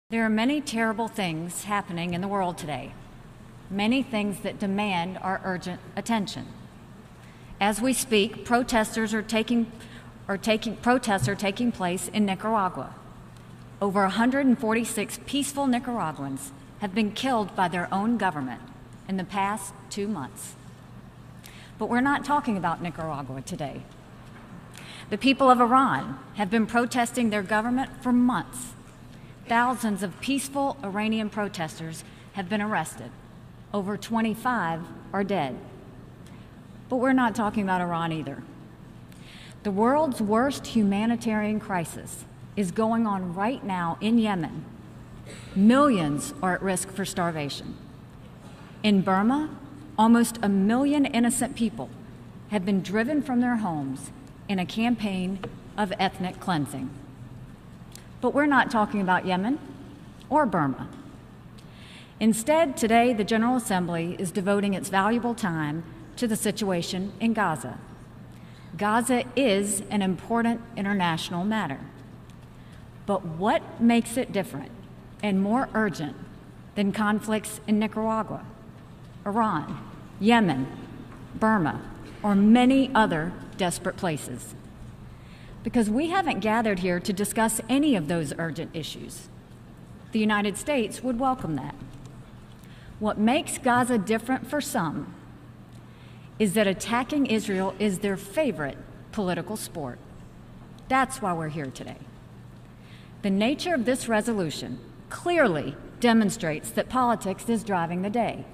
There are many terrible things happening in the world today, many things that demand our urgent attention. As we speak, protests are taking place in Nicaragua. Over 146 peaceful Nicaraguans have been killed by their own government in the past 2 months. But we're not talking about Nicaragua today. The people of Iran have been protesting their government for months. Thousands of peaceful Iranian protesters have been arrested. Over 25 are dead. But we're not talking about Iran either. The world's worst humanitarian crisis is going on right now in Yemen. Millions are at risk for starvation. In Burma, almost 1 million innocent people have been driven from their homes in a campaign of ethnic cleansing. But we're not talking about Yemen or Burma. Instead, today, the General Assembly is devoting its valuable time to the situation in Gaza. Gaza is an important international matter. But what makes it different and more urgent than conflicts in Nicaragua, Iran, Yemen, Burma, or many other desperate places? Because we haven't gathered here to discuss any of those urgent issues. The United States would welcome that. What makes Gaza different for some is that attacking Israel is their favorite political sport. That's why we're here today. The nature of this resolution clearly demonstrates that politics is driving the day.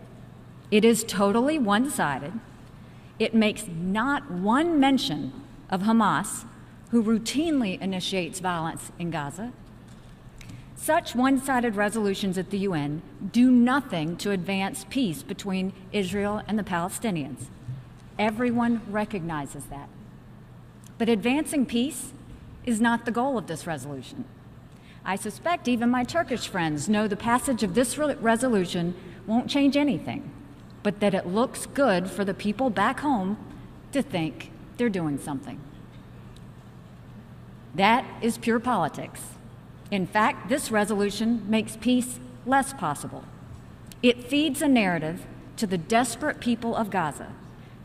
It is totally one-sided. It makes not one mention of Hamas, who routinely initiates violence in Gaza. Such one-sided resolutions at the UN do nothing to advance peace between Israel and the Palestinians. Everyone recognizes that. But advancing peace is not the goal of this resolution. I suspect even my Turkish friends know the passage of this resolution won't change anything, but that it looks good for the people back home to think they're doing something. That is pure politics. In fact, this resolution makes peace less possible. It feeds a narrative to the desperate people of Gaza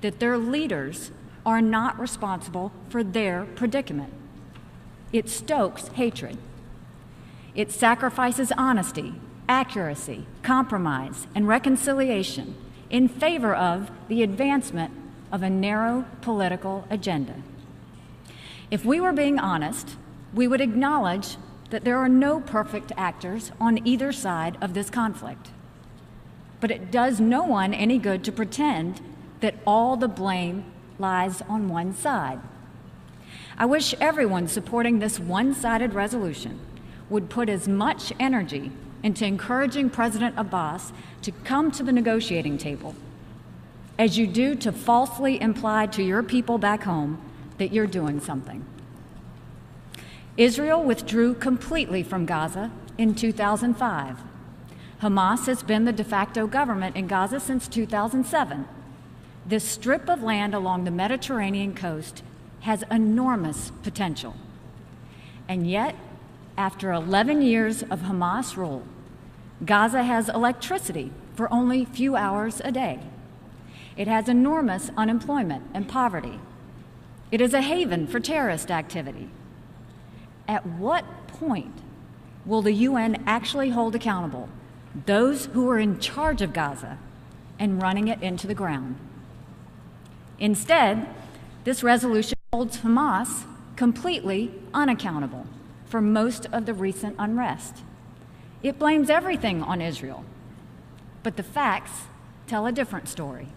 that their leaders are not responsible for their predicament. It stokes hatred. It sacrifices honesty, accuracy, compromise, and reconciliation in favor of the advancement of a narrow political agenda. If we were being honest, we would acknowledge that there are no perfect actors on either side of this conflict. But it does no one any good to pretend that all the blame lies on one side. I wish everyone supporting this one-sided resolution would put as much energy into encouraging President Abbas to come to the negotiating table as you do to falsely imply to your people back home that you're doing something. Israel withdrew completely from Gaza in 2005. Hamas has been the de facto government in Gaza since 2007. This strip of land along the Mediterranean coast has enormous potential. And yet, after 11 years of Hamas rule, Gaza has electricity for only a few hours a day. It has enormous unemployment and poverty. It is a haven for terrorist activity. At what point will the UN actually hold accountable those who are in charge of Gaza and running it into the ground? Instead, this resolution holds Hamas completely unaccountable for most of the recent unrest. It blames everything on Israel, but the facts tell a different story.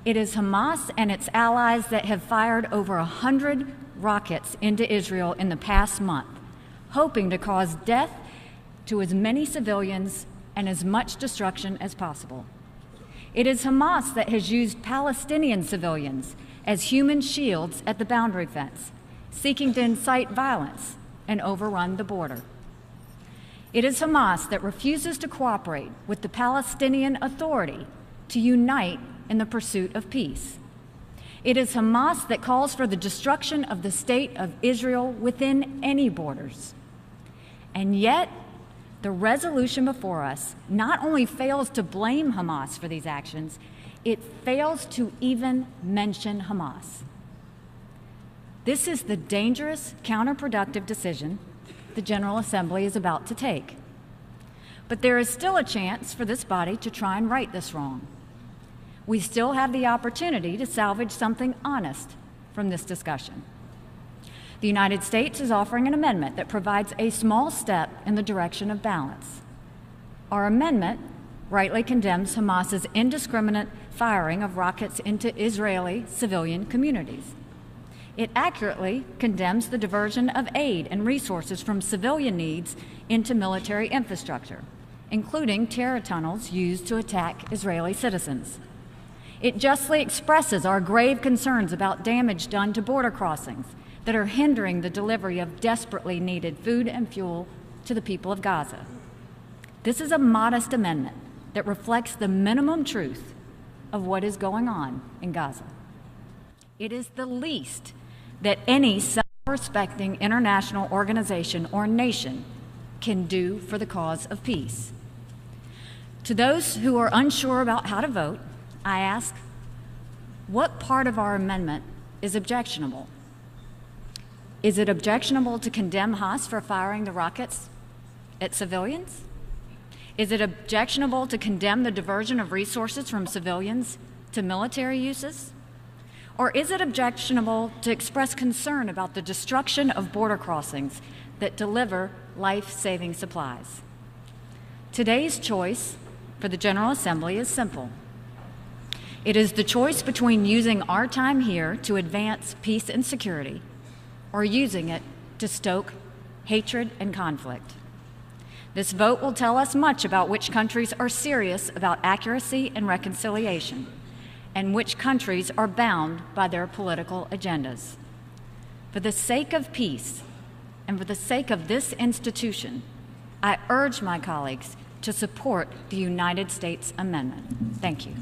It is Hamas and its allies that have fired over 100 rockets into Israel in the past month, hoping to cause death to as many civilians and as much destruction as possible. It is Hamas that has used Palestinian civilians as human shields at the boundary fence, seeking to incite violence and overrun the border. It is Hamas that refuses to cooperate with the Palestinian Authority to unite in the pursuit of peace. It is Hamas that calls for the destruction of the state of Israel within any borders. And yet, the resolution before us not only fails to blame Hamas for these actions, it fails to even mention Hamas. This is the dangerous, counterproductive decision the General Assembly is about to take. But there is still a chance for this body to try and right this wrong. We still have the opportunity to salvage something honest from this discussion. The United States is offering an amendment that provides a small step in the direction of balance. Our amendment rightly condemns Hamas's indiscriminate firing of rockets into Israeli civilian communities. It accurately condemns the diversion of aid and resources from civilian needs into military infrastructure, including terror tunnels used to attack Israeli citizens. It justly expresses our grave concerns about damage done to border crossings that are hindering the delivery of desperately needed food and fuel to the people of Gaza. This is a modest amendment that reflects the minimum truth of what is going on in Gaza. It is the least that any self-respecting international organization or nation can do for the cause of peace. To those who are unsure about how to vote, I ask, what part of our amendment is objectionable? Is it objectionable to condemn Hamas for firing the rockets at civilians? Is it objectionable to condemn the diversion of resources from civilians to military uses? Or is it objectionable to express concern about the destruction of border crossings that deliver life-saving supplies? Today's choice for the General Assembly is simple. It is the choice between using our time here to advance peace and security or using it to stoke hatred and conflict. This vote will tell us much about which countries are serious about accuracy and reconciliation, and which countries are bound by their political agendas. For the sake of peace and for the sake of this institution, I urge my colleagues to support the United States Amendment. Thank you.